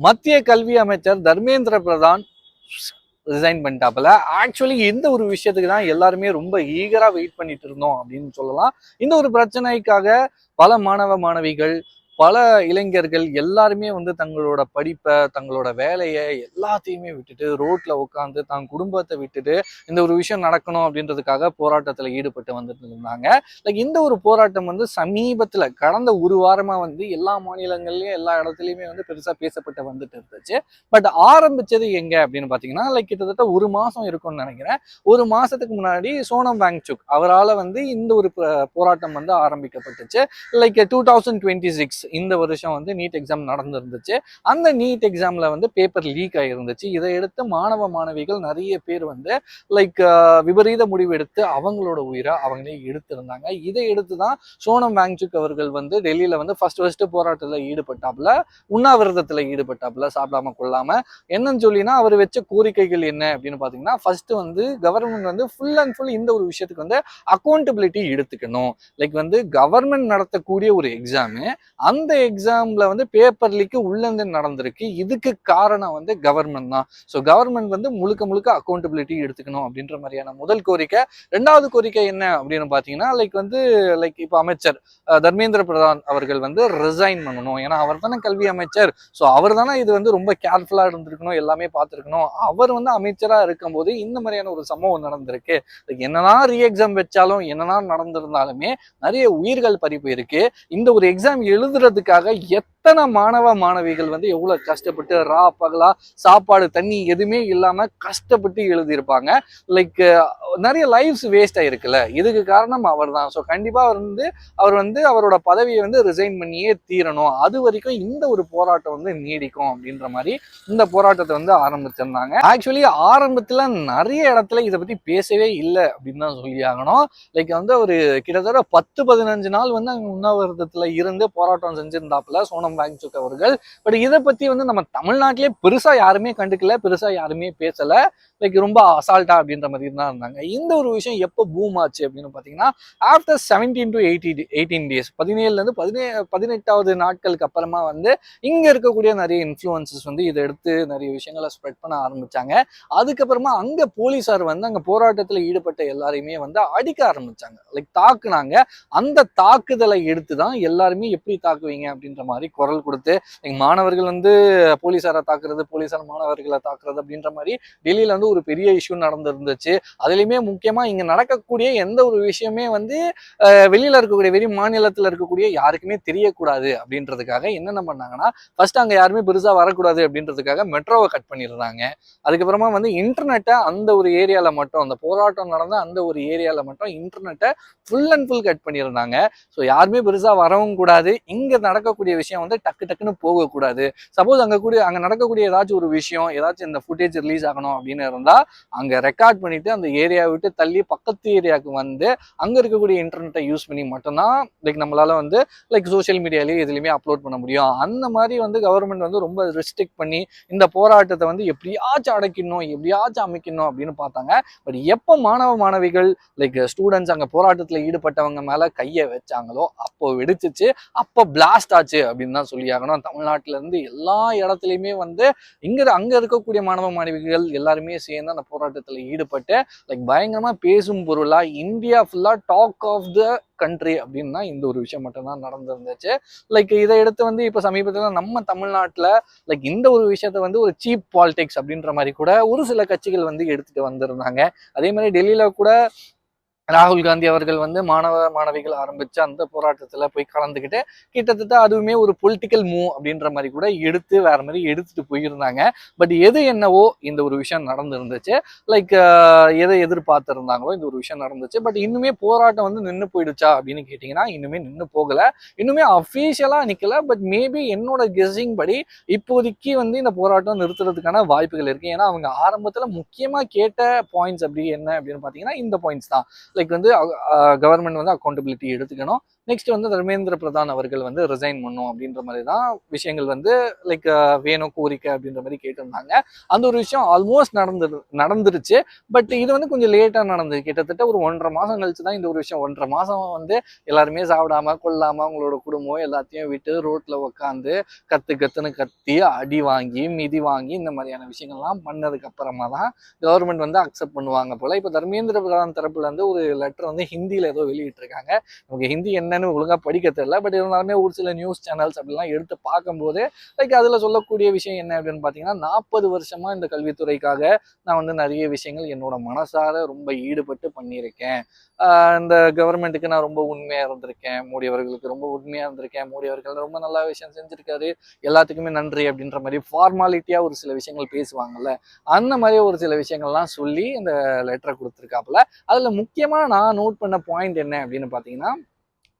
மத்திய கல்வி அமைச்சர் தர்மேந்திர பிரதான் ரிசைன் பண்ணிட்டாப்புல. ஆக்சுவலி இந்த ஒரு விஷயத்துக்கு தான் எல்லாருமே ரொம்ப ஈகரா வெயிட் பண்ணிட்டு இருந்தோம் அப்படின்னு சொல்லலாம். இந்த ஒரு பிரச்சனைக்காக பல மாணவ மாணவிகள், பல இளைஞர்கள் எல்லாருமே வந்து தங்களோட படிப்பை, தங்களோட வேலையை எல்லாத்தையுமே விட்டுட்டு ரோட்ல உட்காந்து தன் குடும்பத்தை விட்டுட்டு இந்த ஒரு விஷயம் நடக்கணும் அப்படின்றதுக்காக போராட்டத்துல ஈடுபட்டு வந்துட்டு இருந்தாங்க. லைக் இந்த ஒரு போராட்டம் வந்து சமீபத்துல கடந்த ஒரு வாரமா வந்து எல்லா மாநிலங்கள்லயும் எல்லா இடத்துலயுமே வந்து பெருசா பேசப்பட்டு வந்துட்டு இருந்துச்சு. பட் ஆரம்பிச்சது எங்க அப்படின்னு பாத்தீங்கன்னா லைக் கிட்டத்தட்ட ஒரு மாசம் இருக்கும்னு நினைக்கிறேன். ஒரு மாசத்துக்கு முன்னாடி சோனம் வாங்சுக் அவரால் வந்து இந்த ஒரு போராட்டம் வந்து ஆரம்பிக்கப்பட்டுச்சு. லைக் 2026 இந்த வருஷம் வந்து நீட் எக்ஸாம் நடந்துருந்துச்சு. அந்த நீட் எக்ஸாம்ல வந்து பேப்பர் லீக் ஆகிருந்துச்சு. இதை எடுத்து மாணவ மாணவிகள் நிறைய பேர் வந்து லைக் விபரீத முடிவு எடுத்து அவங்களோட உயிரை அவங்களே எடுத்திருந்தாங்க. இதை எடுத்து தான் சோனம் வாங்சுக் அவர்கள் வந்து டெல்லியில வந்து ஃபர்ஸ்ட் போராட்டத்தில் ஈடுபட்டாப்புல, உண்ணாவிரதத்தில் ஈடுபட்டாப்புல, சாப்பிடாம கொள்ளாம. என்னன்னு சொல்லினா அவர் வச்ச கோரிக்கைகள் என்ன அப்படின்னு பாத்தீங்கன்னா ஃபர்ஸ்ட் வந்து கவர்மெண்ட் வந்து ஃபுல் அண்ட் ஃபுல் இந்த ஒரு விஷயத்துக்கு வந்து அக்கௌண்டபிலிட்டி எடுத்துக்கணும். லைக் வந்து கவர்மெண்ட் நடத்தக்கூடிய ஒரு எக்ஸாமு, அந்த எக்ஸாம்ல வந்து பேப்பர் லீக் உள்ளேந்து நடந்திருக்கு. இதுக்கு காரணம் வந்து கவர்மெண்ட் தான். ஸோ கவர்மெண்ட் வந்து முழுக்க முழுக்க அக்கௌண்டபிலிட்டி எடுத்துக்கணும் அப்படின்ற மாதிரியான முதல் கோரிக்கை. ரெண்டாவது கோரிக்கை என்ன அப்படின்னு பாத்தீங்கன்னா லைக் வந்து லைக் இப்போ அமைச்சர் தர்மேந்திர பிரதான் அவர்கள் வந்து ரிசைன் பண்ணணும். ஏன்னா அவர் தானே கல்வி அமைச்சர். ஸோ அவர் தானே இது வந்து ரொம்ப கேர்ஃபுல்லா இருந்திருக்கணும், எல்லாமே பார்த்துருக்கணும். அவர் வந்து அமைச்சரா இருக்கும்போது இந்த மாதிரியான ஒரு சம்பவம் நடந்திருக்கு. என்னதான் ரீ எக்ஸாம் வச்சாலும் என்னதான் நடந்திருந்தாலுமே நிறைய உயிர்கள் பறி போயிருக்கு. இந்த ஒரு எக்ஸாம் எழுதுறதுக்காக எத்தனை மாணவ மாணவிகள் வந்து எவ்வளவு கஷ்டப்பட்டு பகலா சாப்பாடு தண்ணி எதுவுமே இல்லாம கஷ்டப்பட்டு எழுதியிருப்பாங்க. லைக் நிறைய லைஃப்ஸ் வேஸ்ட் ஆயிருக்குல்ல. இதுக்கு காரணம் அவர் தான். ஸோ கண்டிப்பா அவர் வந்து அவரோட பதவியை வந்து ரிசைன் பண்ணியே தீரணும். அது வரைக்கும் இந்த ஒரு போராட்டம் வந்து நீடிக்கும் அப்படின்ற மாதிரி இந்த போராட்டத்தை வந்து ஆரம்பிச்சிருந்தாங்க. ஆக்சுவலி ஆரம்பத்துல நிறைய இடத்துல இதை பத்தி பேசவே இல்லை அப்படின்னு தான் சொல்லி ஆகணும். லைக் வந்து ஒரு கிட்டத்தட்ட 10-15 நாள் வந்து அங்க உண்ணாவிரதத்துல இருந்து போராட்டம் செஞ்சிருந்தாப்புல சோனம் வாங்சுக் அவர்கள். பட் இதை பத்தி வந்து நம்ம தமிழ்நாட்டிலே பெருசா யாருமே கண்டுக்கல, பெருசா யாருமே பேசல. லைக் ரொம்ப அசால்ட்டா அப்படின்ற மாதிரி தான் இருந்தாங்க. இந்த ஒரு விஷயம் எப்போ பூம் ஆச்சு அப்படின்னு பாத்தீங்கன்னா ஆஃப்டர் 17 to 18 டேஸ், 17ல இருந்து 18வது நாட்களுக்கு அப்புறமா வந்து இங்க இருக்கக்கூடிய நிறைய இன்ஃப்ளூயன்சஸ் வந்து இதை எடுத்து நிறைய விஷயங்களை ஸ்ப்ரெட் பண்ண ஆரம்பிச்சாங்க. அதுக்கப்புறமா அங்க போலீஸார் வந்து அங்க போராட்டத்தில் ஈடுபட்ட எல்லாரையுமே வந்து அடிக்க ஆரம்பிச்சாங்க, லைக் தாக்குனாங்க. அந்த தாக்குதலை எடுத்து தான் எல்லாருமே எப்படி தாக்குவீங்க அப்படின்ற மாதிரி குரல் கொடுத்து எங்க மாணவர்கள் வந்து போலீஸாரை தாக்குறது, போலீஸார் மாணவர்களை தாக்குறது அப்படின்ற மாதிரி டெல்லியில வந்து ஒரு பெரிய இஷ்யூ நடந்திருந்துச்சு. அதுலயுமே முக்கியமா இங்க நடக்கக்கூடிய எந்த ஒரு விஷயமே வந்து வெளியில இருக்கக்கூடிய வெளி மாநிலத்துல இருக்கக்கூடிய யாருக்குமே தெரியக்கூடாது அப்படின்றதுக்காக என்னென்ன பண்ணாங்கன்னா ஃபர்ஸ்ட் அங்க யாருமே பெருசா வரக்கூடாது அப்படின்றதுக்காக மெட்ரோவை கட் பண்ணிடுறாங்க. அதுக்கப்புறமா வந்து இன்டர்நெட்டை அந்த ஒரு ஏரியால மட்டும், அந்த போராட்டம் நடந்த அந்த ஒரு ஏரியால மட்டும் இன்டர்நெட்டை ஃபுல் அண்ட் ஃபுல் கட் பண்ணியிருந்தாங்க. ஸோ யாருமே பெருசா வரவும் கூடாது, இங்க நடக்கக்கூடிய விஷயம் வந்து டக்கு டக்குன்னு போகக்கூடாது. சப்போஸ் அங்க நடக்கக்கூடிய ஏதாச்சும் ஒரு விஷயம், ஏதாச்சும் இந்த ஃபுட்டேஜ் ரிலீஸ் ஆகணும் அப்படின்னு இருந்தா அங்க ரெக்கார்ட் பண்ணிட்டு அந்த ஏரியாவை விட்டு தள்ளி பக்கத்து ஏரியாவுக்கு வந்து அங்க இருக்கக்கூடிய இன்டர்நெட்டை யூஸ் பண்ணி மட்டும்தான் லைக் நம்மளால வந்து லைக் சோசியல் மீடியாலேயே எதுலையுமே அப்லோட் பண்ண முடியும். அந்த மாதிரி வந்து கவர்மெண்ட் வந்து ரொம்ப ரெஸ்ட்ரிக்ட் பண்ணி இந்த போராட்டத்தை வந்து எப்படியாச்சும் அடக்கிடணும், எப்படியாச்சும் அமைக்கணும் அப்படின்னு பார்த்தாங்க. பட் எப்போ மாணவ மாணவிகள் லைக் ஸ்டூடெண்ட்ஸ் அங்க போராட்டத்தில் ஈடுபட்டவங்க மேல கையை வச்சாங்களோ அப்போ வெடிச்சிச்சு, அப்போ பிளாஸ்ட் ஆச்சு அப்படின்னு தான் சொல்லி ஆகணும். தமிழ்நாட்டில இருந்து எல்லா இடத்துலையுமே வந்து அங்க இருக்கக்கூடிய மாணவ மாணவிகள் எல்லாருமே சேர்ந்து அந்த போராட்டத்தில் ஈடுபட்டு லைக் பயங்கரமா பேசும் பொருளா இந்தியா ஃபுல்லா டாக் ஆஃப் த கண்ட்ரி அப்படின்னா இந்த ஒரு விஷயம் மட்டும்தான் நடந்திருந்துச்சு. லைக் இதை எடுத்து வந்து இப்ப சமீபத்தில் நம்ம தமிழ்நாட்டுல லைக் இந்த ஒரு விஷயத்த வந்து ஒரு சீப் பாலிடிக்ஸ் அப்படின்ற மாதிரி கூட ஒரு சில கட்சிகள் வந்து எடுத்துட்டு வந்திருந்தாங்க. அதே மாதிரி டெல்லியில கூட ராகுல் காந்தி அவர்கள் வந்து மாணவ மாணவிகள் ஆரம்பிச்ச அந்த போராட்டத்துல போய் கலந்துக்கிட்டு கிட்டத்தட்ட அதுவுமே ஒரு பொலிட்டிக்கல் மூவ் அப்படின்ற மாதிரி கூட எடுத்து வேற மாதிரி எடுத்துட்டு போயிருந்தாங்க. பட் எது என்னவோ இந்த ஒரு விஷயம் நடந்துருந்துச்சு. லைக் எதை எதிர்பார்த்திருந்தாங்களோ இந்த ஒரு விஷயம் நடந்துச்சு. பட் இன்னுமே போராட்டம் வந்து நின்று போயிடுச்சா அப்படின்னு கேட்டீங்கன்னா இன்னுமே நின்று போகல, இன்னுமே அஃபீஷியலா நிக்கல. பட் மேபி என்னோட கெஸ்ஸிங் படி இப்போதைக்கு வந்து இந்த போராட்டம் நிறுத்துறதுக்கான வாய்ப்புகள் இருக்கு. ஏன்னா அவங்க ஆரம்பத்துல முக்கியமா கேட்ட பாயிண்ட்ஸ் அப்படி என்ன அப்படின்னு பாத்தீங்கன்னா இந்த பாயிண்ட்ஸ் தான். லைக் வந்து கவர்மெண்ட் வந்து அக்கௌண்டபிலிட்டி எடுத்துக்கணும், நெக்ஸ்ட் வந்து தர்மேந்திர பிரதான் அவர்கள் வந்து ரிசைன் பண்ணும் அப்படின்ற மாதிரி தான் விஷயங்கள் வந்து லைக் வேணும் கோரிக்கை அப்படின்ற மாதிரி கேட்டிருந்தாங்க. அந்த ஒரு விஷயம் ஆல்மோஸ்ட் நடந்துருச்சு. பட் இது வந்து கொஞ்சம் லேட்டாக நடந்தது. கிட்டத்தட்ட ஒரு 1.5 மாதம் கழிச்சு தான் இந்த ஒரு விஷயம். 1.5 மாதம் வந்து எல்லாருமே சாப்பிடாம கொள்ளாம அவங்களோட குடும்பம் எல்லாத்தையும் விட்டு ரோட்ல உட்காந்து கத்துன்னு கத்தி அடி வாங்கி மிதி வாங்கி இந்த மாதிரியான விஷயங்கள்லாம் பண்ணதுக்கு அப்புறமா தான் கவர்மெண்ட் வந்து அக்செப்ட் பண்ணுவாங்க போல. இப்போ தர்மேந்திர பிரதான் தரப்புல இருந்து ஒரு லெட்டர் வந்து ஹிந்தியில ஏதோ வெளியிட்டிருக்காங்க. நமக்கு ஹிந்தி என்னன்னு ஒழுங்கா படிக்க தெரியல. பட் இருந்தாலுமே ஒரு சில நியூஸ் சேனல்ஸ் அப்படிலாம் எடுத்து பார்க்கும்போது லைக் அதுல சொல்லக்கூடிய விஷயம் என்ன அப்படின்னு பாத்தீங்கன்னா, 40 வருஷமா இந்த கல்வித்துறைக்காக நான் வந்து நிறைய விஷயங்கள் என்னோட மனசார ரொம்ப ஈடுபட்டு பண்ணியிருக்கேன். இந்த கவர்மெண்ட்டுக்கு நான் ரொம்ப உண்மையா இருந்திருக்கேன். மோடி அவர்களுக்கு ரொம்ப உண்மையா இருந்திருக்கேன். மோடி அவர்கள் ரொம்ப நல்ல விஷயம் செஞ்சிருக்காரு. எல்லாத்துக்குமே நன்றி அப்படின்ற மாதிரி ஃபார்மாலிட்டியா ஒரு சில விஷயங்கள் பேசுவாங்கல்ல. அந்த மாதிரி ஒரு சில விஷயங்கள்லாம் சொல்லி இந்த லெட்டரை கொடுத்துருக்காப்புல. அதுல முக்கியமா நான் நோட் பண்ண பாயிண்ட் என்ன அப்படின்னு பாத்தீங்கன்னா,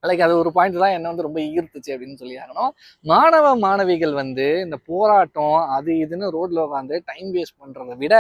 லைக் அது ஒரு பாயிண்ட் தான் என்ன வந்து ரொம்ப ஈர்த்துச்சு அப்படின்னு சொல்லி ஆகணும். மாணவ மாணவிகள் வந்து இந்த போராட்டம் அது இதுன்னு ரோட்ல உட்காந்து டைம் வேஸ்ட் பண்றதை விட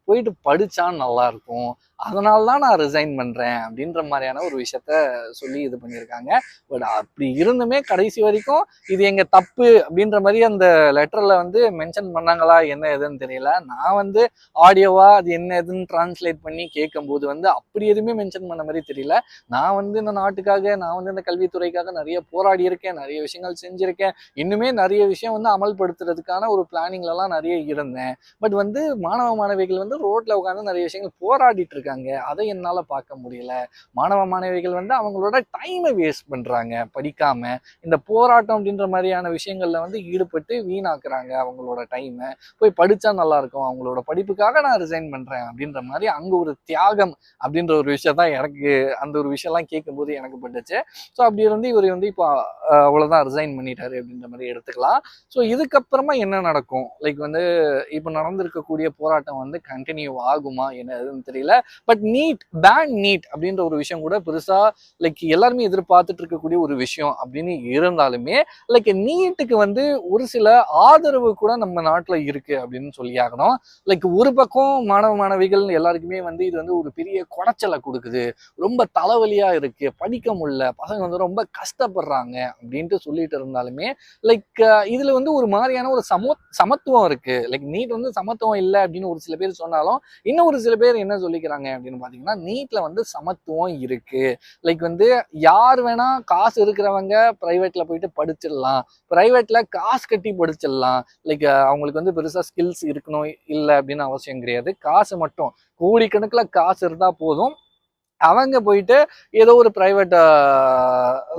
போயிட்டு படிச்சா நல்லா இருக்கும். அதனால தான் நான் ரிசைன் பண்றேன் அப்படின்ற மாதிரியான ஒரு விஷயத்த சொல்லி இது பண்ணியிருக்காங்க. பட் அப்படி இருந்துமே கடைசி வரைக்கும் இது எங்க தப்பு அப்படின்ற மாதிரி அந்த லெட்டர்ல வந்து மென்ஷன் பண்ணாங்களா என்ன எதுன்னு தெரியல. நான் வந்து ஆடியோவா அது என்ன எதுன்னு டிரான்ஸ்லேட் பண்ணி கேட்கும்போது வந்து அப்படி எதுவுமே மென்ஷன் பண்ண மாதிரி தெரியல. நான் வந்து இந்த நாட்டுக்காக நான் வந்து இந்த கல்வித்துறைக்காக நிறைய போராடி இருக்கேன், நிறைய விஷயங்கள் செஞ்சிருக்கேன், இன்னுமே நிறைய விஷயம் வந்து அமல்படுத்துறதுக்கான ஒரு பிளானிங்ல எல்லாம் நிறைய இருந்தேன். பட் வந்து மாணவ மாணவிகள் வந்து ரோட்ல உட்காந்து நிறைய விஷயங்கள் போராடிட்டு இருக்காங்க. அதை என்னால பார்க்க முடியல. மாணவ மாணவிகள் வந்து அவங்களோட டைமை வேஸ்ட் பண்றாங்க படிக்காம. இந்த போராட்டம் அப்படின்ற மாதிரியான விஷயங்கள்ல வந்து ஈடுபட்டு வீணாக்குறாங்க அவங்களோட டைமை. போய் படிச்சா நல்லா இருக்கும், அவங்களோட படிப்புக்காக நான் ரிசைன் பண்றேன் அப்படின்ற மாதிரி அங்க ஒரு தியாகம் அப்படின்ற ஒரு விஷயம் தான் எனக்கு அந்த ஒரு விஷயம்லாம் கேட்கும்போது எனக்கு பட்டுச்சு. ஸோ அப்படி இருந்து இவர் வந்து இப்போ அவ்வளோதான் ரிசைன் பண்ணிட்டாரு அப்படின்ற மாதிரி எடுத்துக்கலாம். ஸோ இதுக்கப்புறமா என்ன நடக்கும், லைக் வந்து இப்போ நடந்திருக்கக்கூடிய போராட்டம் வந்து கண்டினியூ ஆகுமா என்ன எதுன்னு தெரியல. பட் நீட் அப்படின்ற ஒரு விஷயம் கூட பெருசா லைக் எல்லாருமே எதிர்பார்த்துட்டு இருக்கக்கூடிய ஒரு விஷயம் அப்படின்னு இருந்தாலுமே லைக் நீட்டுக்கு வந்து ஒரு சில ஆதரவு கூட நம்ம நாட்டில் இருக்கு அப்படின்னு சொல்லி ஆகணும். லைக் ஒரு பக்கம் மாணவ மாணவிகள் எல்லாருக்குமே வந்து இது வந்து ஒரு பெரிய குடைச்சலை கொடுக்குது, ரொம்ப தலைவலியா இருக்கு, படிக்க முடியல, பசங்க வந்து ரொம்ப கஷ்டப்படுறாங்க அப்படின்ட்டு சொல்லிட்டு இருந்தாலுமே லைக் இதுல வந்து ஒரு மாதிரியான ஒரு சமத்துவம் இருக்கு. லைக் நீட் வந்து சமத்துவம் இல்லை அப்படின்னு ஒரு சில பேர் சொன்னாலும் இன்னும் ஒரு சில பேர் என்ன சொல்லிக்கிறாங்க அப்படின்னு பாத்தீங்கன்னா, நீட்ல வந்து சமத்துவம் இருக்கு. லைக் வந்து யார் வேணா காசு இருக்கிறவங்க பிரைவேட்ல போயிட்டு படிச்சிடலாம், பிரைவேட்ல காசு கட்டி படிச்சிடலாம். லைக் அவங்களுக்கு வந்து பெருசா ஸ்கில்ஸ் இருக்கணும் இல்லை அப்படின்னு அவசியம் கிடையாது. காசு மட்டும் கோடிக்கணக்குல காசு இருந்தா போதும், அவங்க போயிட்டு ஏதோ ஒரு பிரைவேட்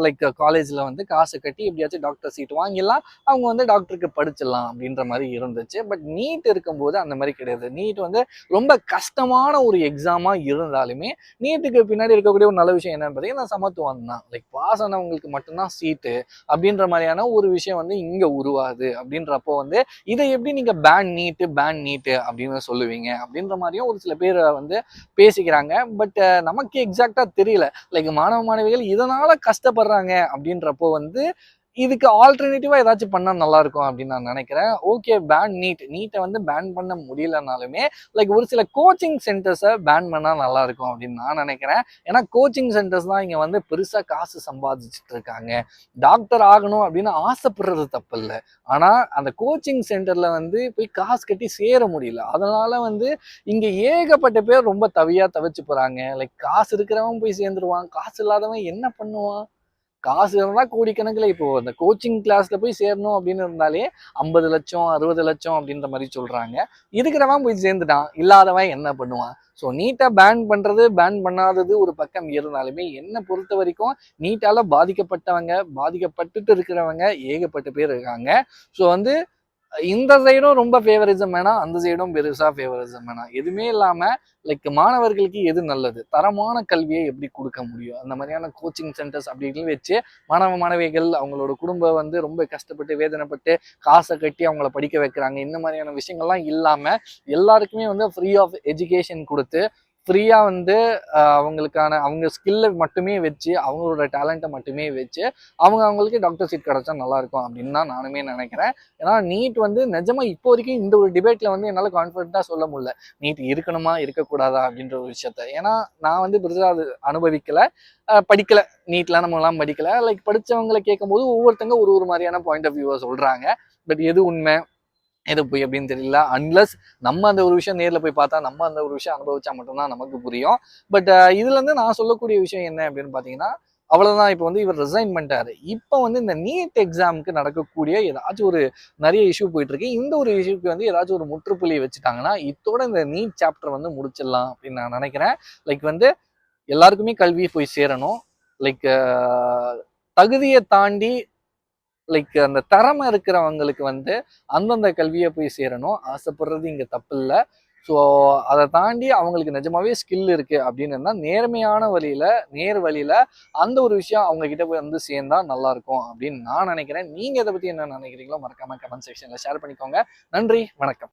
லைக் காலேஜ்ல வந்து காசு கட்டி எப்படியாச்சும் டாக்டர் சீட் வாங்கிடலாம், அவங்க வந்து டாக்டருக்கு படிச்சிடலாம் அப்படின்ற மாதிரி இருந்துச்சு. பட் நீட் இருக்கும்போது அந்த மாதிரி கிடையாது. நீட் வந்து ரொம்ப கஷ்டமான ஒரு எக்ஸாமா இருந்தாலுமே நீட்டுக்கு பின்னாடி இருக்கக்கூடிய ஒரு நல்ல விஷயம் என்னன்னு பார்த்தீங்கன்னா சமத்துவம் தான். லைக் பாஸ் ஆனவங்களுக்கு மட்டும்தான் சீட்டு அப்படின்ற மாதிரியான ஒரு விஷயம் வந்து இங்க உருவாது. அப்படின்றப்போ வந்து இதை எப்படி நீங்க பேன் நீட்டு அப்படின்னு சொல்லுவீங்க அப்படின்ற மாதிரியும் ஒரு சில பேர் வந்து பேசிக்கிறாங்க. பட் நமக்கு எக்ஸாக்டா தெரியல. லைக் மாணவ மாணவிகள் இதனால கஷ்டப்படுறாங்க அப்படின்றப்போ வந்து இதுக்கு ஆல்டர்னேட்டிவா ஏதாச்சும் பண்ணா நல்லா இருக்கும் அப்படின்னு நான் நினைக்கிறேன். ஓகே, நீட்டை வந்து பேன் பண்ண முடியலனாலுமே லைக் ஒரு சில கோச்சிங் சென்டர்ஸை பேன் பண்ணா நல்லா இருக்கும் அப்படின்னு நான் நினைக்கிறேன். ஏன்னா கோச்சிங் சென்டர்ஸ் தான் இங்க வந்து பெருசா காசு சம்பாதிச்சுட்டு இருக்காங்க. டாக்டர் ஆகணும் அப்படின்னு ஆசைப்படுறது தப்பு இல்லை, ஆனா அந்த கோச்சிங் சென்டர்ல வந்து போய் காசு கட்டி சேர முடியல. அதனால வந்து இங்க ஏகப்பட்ட பேர் ரொம்ப தவிச்சு போறாங்க. லைக் காசு இருக்கிறவன் போய் சேர்ந்துருவான், காசு இல்லாதவன் என்ன பண்ணுவான்? காசு இருந்தா கோடிக்கணக்கில் இப்போ அந்த கோச்சிங் கிளாஸ்ல போய் சேரணும் அப்படின்னு இருந்தாலே 50 லட்சம் 60 லட்சம் அப்படின்ற மாதிரி சொல்றாங்க. இருக்கிறவன் போய் சேர்ந்துட்டான், இல்லாதவன் என்ன பண்ணுவான்? ஸோ நீட்டை பேன் பண்ணாதது ஒரு பக்கம் இருந்தாலுமே என்னை பொறுத்த வரைக்கும் நீட்டால பாதிக்கப்பட்டுட்டு இருக்கிறவங்க ஏகப்பட்ட பேர் இருக்காங்க. ஸோ வந்து இந்த சைடும் ரொம்ப ஃபேவரிசம் வேணாம், அந்த சைடும் பெருசா ஃபேவரிசம் வேணாம். எதுவுமே இல்லாம லைக் மாணவர்களுக்கு எது நல்லது, தரமான கல்வியை எப்படி கொடுக்க முடியும், அந்த மாதிரியான கோச்சிங் சென்டர்ஸ் அப்படின்னு வச்சு மாணவ மாணவிகள் அவங்களோட குடும்பம் வந்து ரொம்ப கஷ்டப்பட்டு வேதனைப்பட்டு காசை கட்டி அவங்கள படிக்க வைக்கிறாங்க. இந்த மாதிரியான விஷயங்கள்லாம் இல்லாம எல்லாருக்குமே வந்து ஃப்ரீ ஆஃப் எஜுகேஷன் கொடுத்து ஃப்ரீயா வந்து அவங்களுக்கான அவங்க ஸ்கில்லை மட்டுமே வச்சு அவங்களோட டேலண்ட்டை மட்டுமே வச்சு அவங்களுக்கு டாக்டர் சீட் கிடைச்சா நல்லா இருக்கும் அப்படின்னு தான் நானுமே நினைக்கிறேன். ஏன்னா நீட் வந்து நிஜமா இப்போ வரைக்கும் இந்த ஒரு டிபேட்ல வந்து என்னால் கான்ஃபிடென்ட்டா சொல்ல முடியல. நீட் இருக்கணுமா இருக்கக்கூடாதா அப்படின்ற ஒரு விஷயத்த. ஏன்னா நான் வந்து பெருசாக அது அனுபவிக்கல, படிக்கல. நீட்லாம் நம்மலாம் படிக்கல. லைக் படிச்சவங்களை கேட்கும்போது ஒவ்வொருத்தங்க ஒரு ஒரு மாதிரியான பாயிண்ட் ஆஃப் வியூவை சொல்றாங்க. பட் எது உண்மை எது போய் அப்படின்னு தெரியல. அன்லஸ் நம்ம அந்த ஒரு விஷயம் நேரில் போய் பார்த்தா நம்ம அந்த ஒரு விஷயம் அனுபவிச்சா மட்டும்தான் நமக்கு புரியும். பட் இதுல இருந்து நான் சொல்லக்கூடிய விஷயம் என்ன அப்படின்னு பார்த்தீங்கன்னா, அவ்வளவுதான். இப்போ வந்து இவர் ரிசைன் பண்ணிட்டாரு. இப்போ வந்து இந்த நீட் எக்ஸாமுக்கு நடக்கக்கூடிய ஏதாச்சும் ஒரு நிறைய இஷ்யூ போயிட்டு இருக்கு. இந்த ஒரு இஷ்யூக்கு வந்து ஏதாச்சும் ஒரு முற்றுப்புள்ளி வச்சுட்டாங்கன்னா இதோட இந்த நீட் சாப்டர் வந்து முடிச்சிடலாம் அப்படின்னு நான் நினைக்கிறேன். லைக் வந்து எல்லாருக்குமே கல்வி போய் சேரணும். லைக் தகுதியை தாண்டி லைக் அந்த திறமை இருக்கிறவங்களுக்கு வந்து அந்தந்த கல்வியை போய் சேரணும். ஆசைப்படுறது இங்க தப்பு இல்லை. ஸோ அதை தாண்டி அவங்களுக்கு நிஜமாவே ஸ்கில் இருக்கு அப்படின்னு இருந்தா நேர்மையான வழியில நேர் வழியில அந்த ஒரு விஷயம் அவங்க கிட்ட போய் வந்து சேர்ந்தா நல்லா இருக்கும் அப்படின்னு நான் நினைக்கிறேன். நீங்க இதை பத்தி என்ன நினைக்கிறீங்களோ மறக்காம கமெண்ட் செக்ஷன்ல ஷேர் பண்ணிக்கோங்க. நன்றி, வணக்கம்.